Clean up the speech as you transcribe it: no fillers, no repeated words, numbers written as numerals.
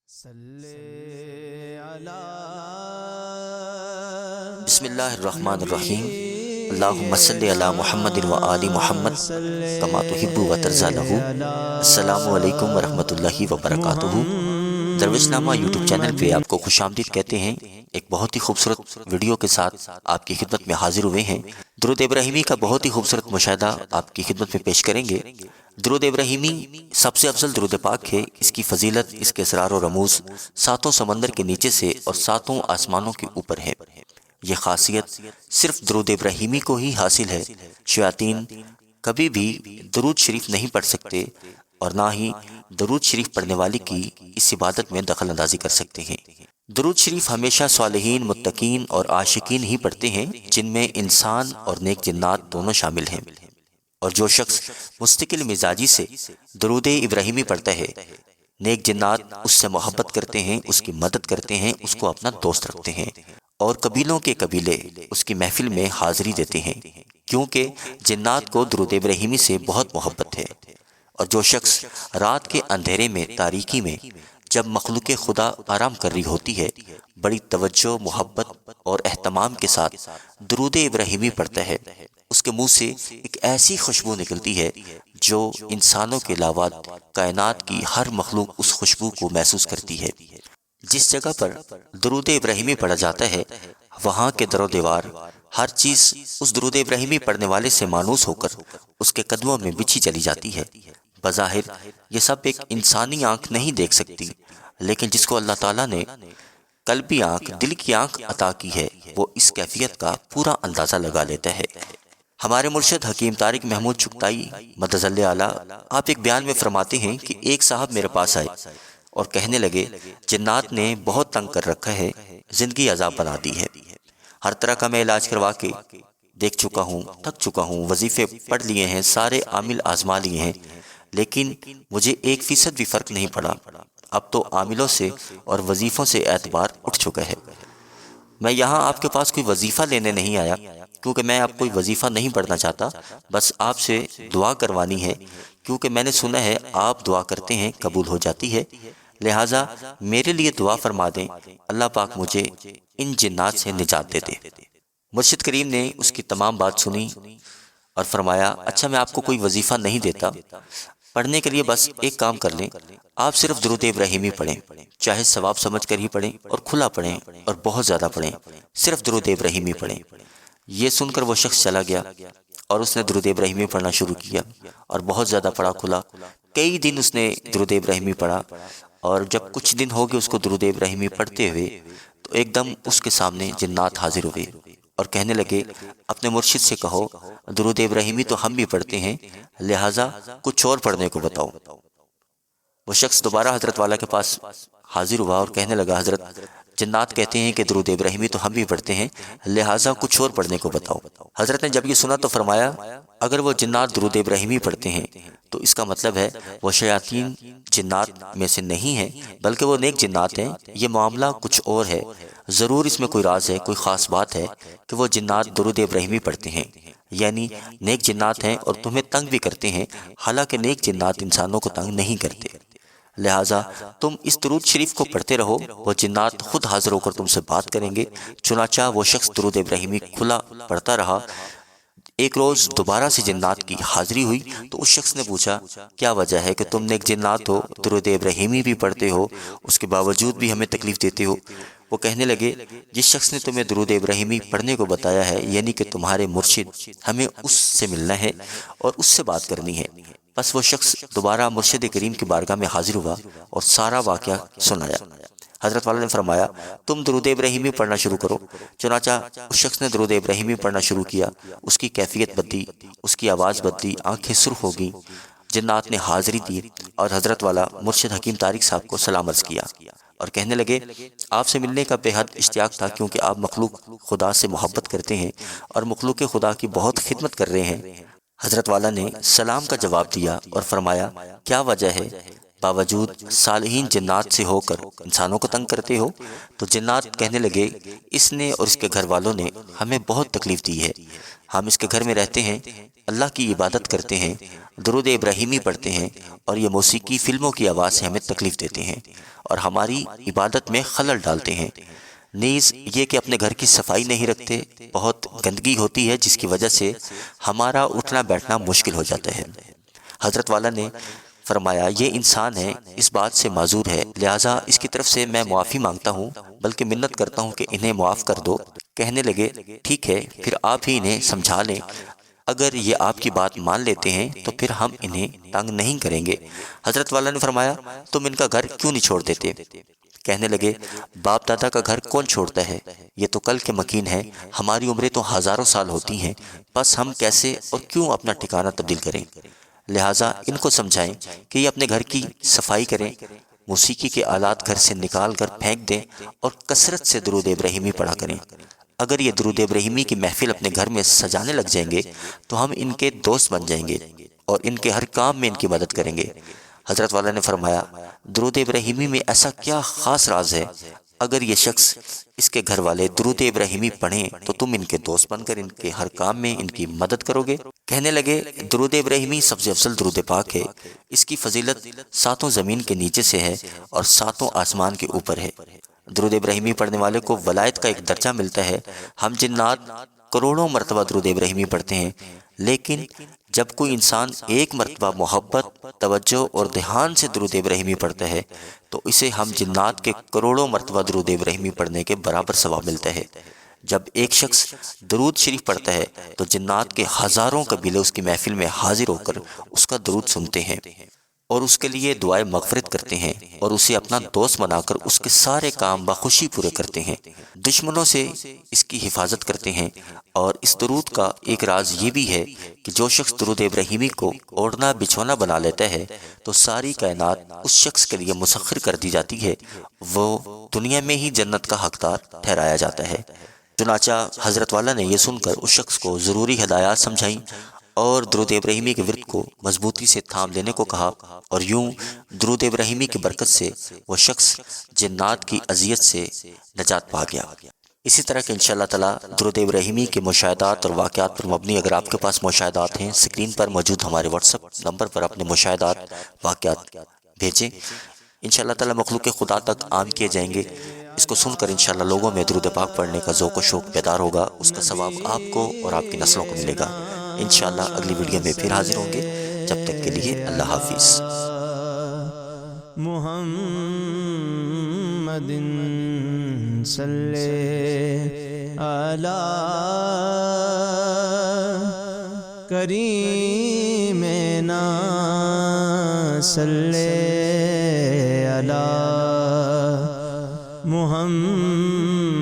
بسم اللہ الرحمن الرحیم۔ اللہم صلی علی محمد و آل محمد کما تحب و ترضی لہ۔ السلام علیکم ورحمۃ اللہ وبرکاتہ۔ درویش نامہ یوٹیوب چینل پہ آپ کو خوش آمدید کہتے ہیں۔ ایک بہت ہی خوبصورت ویڈیو کے ساتھ آپ کی خدمت میں حاضر ہوئے ہیں۔ درود ابراہیمی کا بہت ہی خوبصورت مشاہدہ آپ کی خدمت میں پیش کریں گے۔ درود ابراہیمی سب سے افضل درود پاک ہے۔ اس کی فضیلت، اس کے اسرار و رموز ساتوں سمندر کے نیچے سے اور ساتوں آسمانوں کے اوپر ہے۔ یہ خاصیت صرف درود ابراہیمی کو ہی حاصل ہے۔ شیاطین کبھی بھی درود شریف نہیں پڑھ سکتے اور نہ ہی درود شریف پڑھنے والے کی اس عبادت میں دخل اندازی کر سکتے ہیں۔ درود شریف ہمیشہ صالحین، متقین اور عاشقین ہی پڑھتے ہیں، جن میں انسان اور نیک جنات دونوں شامل ہیں۔ اور جو شخص مستقل مزاجی سے درود ابراہیمی پڑھتا ہے، نیک جنات اس سے محبت کرتے ہیں، اس کی مدد کرتے ہیں، اس کو اپنا دوست رکھتے ہیں، اور قبیلوں کے قبیلے اس کی محفل میں حاضری دیتے ہیں، کیونکہ جنات کو درود ابراہیمی سے بہت محبت ہے۔ اور جو شخص رات کے اندھیرے میں، تاریکی میں، جب مخلوق خدا آرام کر رہی ہوتی ہے، بڑی توجہ، محبت اور اہتمام کے ساتھ درود ابراہیمی پڑھتا ہے، اس کے منہ سے ایک ایسی خوشبو نکلتی ہے جو انسانوں کے علاوہ کائنات کی ہر مخلوق اس خوشبو کو محسوس کرتی ہے۔ جس جگہ پر درود ابراہیمی پڑھا جاتا ہے، وہاں کے در و دیوار، ہر چیز اس درود ابراہیمی پڑھنے والے سے مانوس ہو کر اس کے قدموں میں بچھی چلی جاتی ہے۔ بظاہر یہ سب ایک انسانی آنکھ نہیں دیکھ سکتی، لیکن جس کو اللہ تعالیٰ نے قلبی آنکھ، دل کی آنکھ عطا کی ہے، وہ اس کیفیت کا پورا اندازہ لگا لیتا ہے۔ ہمارے مرشد حکیم طارق محمود چغتائی مدظ اللہ اعلیٰ، آپ ایک بیان میں فرماتے ہیں کہ ایک صاحب میرے پاس آئے اور کہنے لگے، جنات نے بہت تنگ کر رکھا ہے، زندگی عذاب بنا دی ہے، ہر طرح کا میں علاج کروا کے دیکھ چکا ہوں، تھک چکا ہوں، وظیفے پڑھ لیے ہیں، سارے عامل آزما لیے ہیں، لیکن مجھے 1% بھی فرق نہیں پڑا۔ اب تو عاملوں سے اور وظیفوں سے اعتبار اٹھ چکا ہے۔ میں یہاں آپ کے پاس کوئی وظیفہ لینے نہیں آیا، کیونکہ میں اب کوئی وظیفہ نہیں پڑھنا چاہتا، بس آپ سے دعا کروانی ہے، کیونکہ میں نے سنا ہے آپ دعا کرتے ہیں قبول ہو جاتی ہے، لہٰذا میرے لیے دعا فرما دیں، اللہ پاک مجھے ان جنات سے نجات دے دے۔ مرشد کریم نے اس کی تمام بات سنی اور فرمایا، اچھا میں آپ کو کوئی وظیفہ نہیں دیتا، پڑھنے کے لیے بس ایک کام کر لیں، آپ صرف درود ابراہیمی پڑھیں، چاہے ثواب سمجھ کر ہی پڑھیں اور کھلا پڑھیں اور بہت زیادہ پڑھیں، صرف درود ابراہیمی پڑھیں۔ یہ سن کر وہ شخص چلا گیا اور اس نے درود ابراہیمی پڑھنا شروع کیا اور بہت زیادہ پڑھا کھلا۔ کئی دن اس نے درود ابراہیمی پڑھا، اور جب کچھ دن ہو گئے اس کو درود ابراہیمی پڑھتے ہوئے، تو ایک دم اس کے سامنے جنات حاضر ہوئے اور کہنے لگے، اپنے مرشد سے کہو درود ابراہیمی تو ہم بھی پڑھتے ہیں، لہٰذا کچھ اور پڑھنے کو بتاؤ۔ وہ شخص دوبارہ حضرت والا کے پاس حاضر ہوا اور کہنے لگا، حضرت جنات کہتے ہیں کہ درود ابراہیمی تو ہم بھی پڑھتے ہیں، لہٰذا کچھ اور پڑھنے کو بتاؤ۔ حضرت نے جب یہ سنا تو فرمایا، اگر وہ جنات درود ابراہیمی پڑھتے ہیں تو اس کا مطلب ہے وہ شیاطین جنات میں سے نہیں ہیں، بلکہ وہ نیک جنات ہیں۔ یہ معاملہ کچھ اور ہے، ضرور اس میں کوئی راز ہے، کوئی خاص بات ہے کہ وہ جنات درود ابراہیمی پڑھتے ہیں، یعنی نیک جنات ہیں اور تمہیں تنگ بھی کرتے ہیں، حالانکہ نیک جنات انسانوں کو تنگ نہیں کرتے، لہٰذا تم اس درود شریف کو پڑھتے رہو، وہ جنات خود حاضر ہو کر تم سے بات کریں گے۔ چنانچہ وہ شخص درود ابراہیمی کھلا پڑھتا رہا۔ ایک روز دوبارہ سے جنات کی حاضری ہوئی تو اس شخص نے پوچھا، کیا وجہ ہے کہ تم نیک جنات ہو، درود ابراہیمی بھی پڑھتے ہو، اس کے باوجود بھی ہمیں تکلیف دیتے ہو؟ وہ کہنے لگے، جس شخص نے تمہیں درود ابراہیمی پڑھنے کو بتایا ہے، یعنی کہ تمہارے مرشد، ہمیں اس سے ملنا ہے اور اس سے بات کرنی ہے۔ بس وہ شخص دوبارہ مرشد کریم کی بارگاہ میں حاضر ہوا اور سارا واقعہ سنایا۔ حضرت والا نے فرمایا، تم درود ابراہیمی پڑھنا شروع کرو۔ چنانچہ اس شخص نے درود ابراہیمی پڑھنا شروع کیا، اس کی کیفیت بدلی، اس کی آواز بدلی، آنکھیں سرخ ہو گئیں، جنات نے حاضری دی اور حضرت والا مرشد حکیم طارق صاحب کو سلام عرض کیا اور کہنے لگے، آپ سے ملنے کا بے حد اشتیاق تھا، کیونکہ آپ مخلوق خدا سے محبت کرتے ہیں اور مخلوق خدا کی بہت خدمت کر رہے ہیں۔ حضرت والا نے سلام کا جواب دیا اور فرمایا، کیا وجہ ہے باوجود صالحین جنات سے ہو کر انسانوں کو تنگ کرتے ہو؟ تو جنات کہنے لگے، اس نے اور اس کے گھر والوں نے ہمیں بہت تکلیف دی ہے، ہم اس کے گھر میں رہتے ہیں، اللہ کی عبادت کرتے ہیں، درود ابراہیمی پڑھتے ہیں، اور یہ موسیقی فلموں کی آواز سے ہمیں تکلیف دیتے ہیں، اور ہماری عبادت میں خلل ڈالتے ہیں۔ نیز یہ کہ اپنے گھر کی صفائی نہیں رکھتے، بہت گندگی ہوتی ہے جس کی وجہ سے ہمارا اٹھنا بیٹھنا مشکل ہو جاتا ہے۔ حضرت والا نے فرمایا یہ انسان ہے، اس بات سے معذور ہے، لہٰذا اس کی طرف سے میں معافی مانگتا ہوں، بلکہ منت کرتا ہوں کہ انہیں معاف کر دو۔ کہنے لگے ٹھیک ہے، پھر آپ ہی انہیں سمجھا لیں، اگر یہ آپ کی بات مان لیتے ہیں تو پھر ہم انہیں تنگ نہیں کریں گے۔ حضرت والا نے فرمایا تم ان کا گھر کیوں نہیں چھوڑ دیتے؟ کہنے لگے باپ دادا کا گھر کون چھوڑتا ہے، یہ تو کل کے مکین ہے، ہماری عمریں تو ہزاروں سال ہوتی ہیں، بس ہم کیسے اور کیوں اپنا ٹھکانہ تبدیل کریں؟ لہٰذا ان کو سمجھائیں کہ یہ اپنے گھر کی صفائی کریں، موسیقی کے آلات گھر سے نکال کر پھینک دیں اور کثرت سے درود ابراہیمی پڑھا کریں۔ اگر یہ درود ابراہیمی کی محفل اپنے گھر میں سجانے لگ جائیں گے تو ہم ان کے دوست بن جائیں گے اور ان کے ہر کام میں ان کی مدد کریں گے۔ حضرت والا نے فرمایا درود ابراہیمی میں ایسا کیا خاص راز ہے؟ اگر یہ شخص اس کے گھر والے درود ابراہیمی پڑھیں تو تم ان کے دوست بن کر ان کے ہر کام میں ان کی مدد کرو گے۔ کہنے لگے درود ابراہیمی سب سے افضل درود پاک ہے، اس کی فضیلت 7 زمین کے نیچے سے ہے اور 7 آسمان کے اوپر ہے۔ درود ابراہیمی پڑھنے والے کو ولایت کا ایک درجہ ملتا ہے۔ ہم جنات کروڑوں مرتبہ درود ابراہیمی پڑھتے ہیں، لیکن جب کوئی انسان ایک مرتبہ محبت، توجہ اور دھیان سے درود ابراہیمی پڑھتا ہے تو اسے ہم جنات کے کروڑوں مرتبہ درود ابراہیمی پڑھنے کے برابر ثواب ملتا ہے۔ جب ایک شخص درود شریف پڑھتا ہے تو جنات کے ہزاروں قبیلے اس کی محفل میں حاضر ہو کر اس کا درود سنتے ہیں اور اس کے لیے دعائے مغفرت کرتے ہیں اور اسے اپنا دوست بنا کر اس کے سارے کام بخوشی پورے کرتے ہیں، دشمنوں سے اس کی حفاظت کرتے ہیں۔ اور اس درود کا ایک راز یہ بھی ہے کہ جو شخص درود ابراہیمی کو اوڑھنا بچھونا بنا لیتا ہے تو ساری کائنات اس شخص کے لیے مسخر کر دی جاتی ہے، وہ دنیا میں ہی جنت کا حقدار ٹھہرایا جاتا ہے۔ چنانچہ حضرت والا نے یہ سن کر اس شخص کو ضروری ہدایات سمجھائیں اور درود ابراہیمی کے ورد کو مضبوطی سے تھام لینے کو کہا، اور یوں درود ابراہیمی کی برکت سے وہ شخص جنات کی اذیت سے نجات پا گیا۔ اسی طرح کہ انشاءاللہ تعالی درود ابراہیمی کے مشاہدات اور واقعات پر مبنی اگر آپ کے پاس مشاہدات ہیں، اسکرین پر موجود ہمارے واٹس ایپ نمبر پر اپنے مشاہدات، واقعات بھیجیں، انشاءاللہ تعالی مخلوق خدا تک عام کیے جائیں گے۔ اس کو سن کر انشاءاللہ لوگوں میں درود پاک پڑھنے کا ذوق و شوق بیدار ہوگا، اس کا ثواب آپ کو اور آپ کی نسلوں کو ملے گا۔ انشاءاللہ اگلی ویڈیو میں پھر حاضر ہوں گے، جب تک کے لیے اللہ حافظ۔ محمد صلی علی کریمنا صلی علی محمد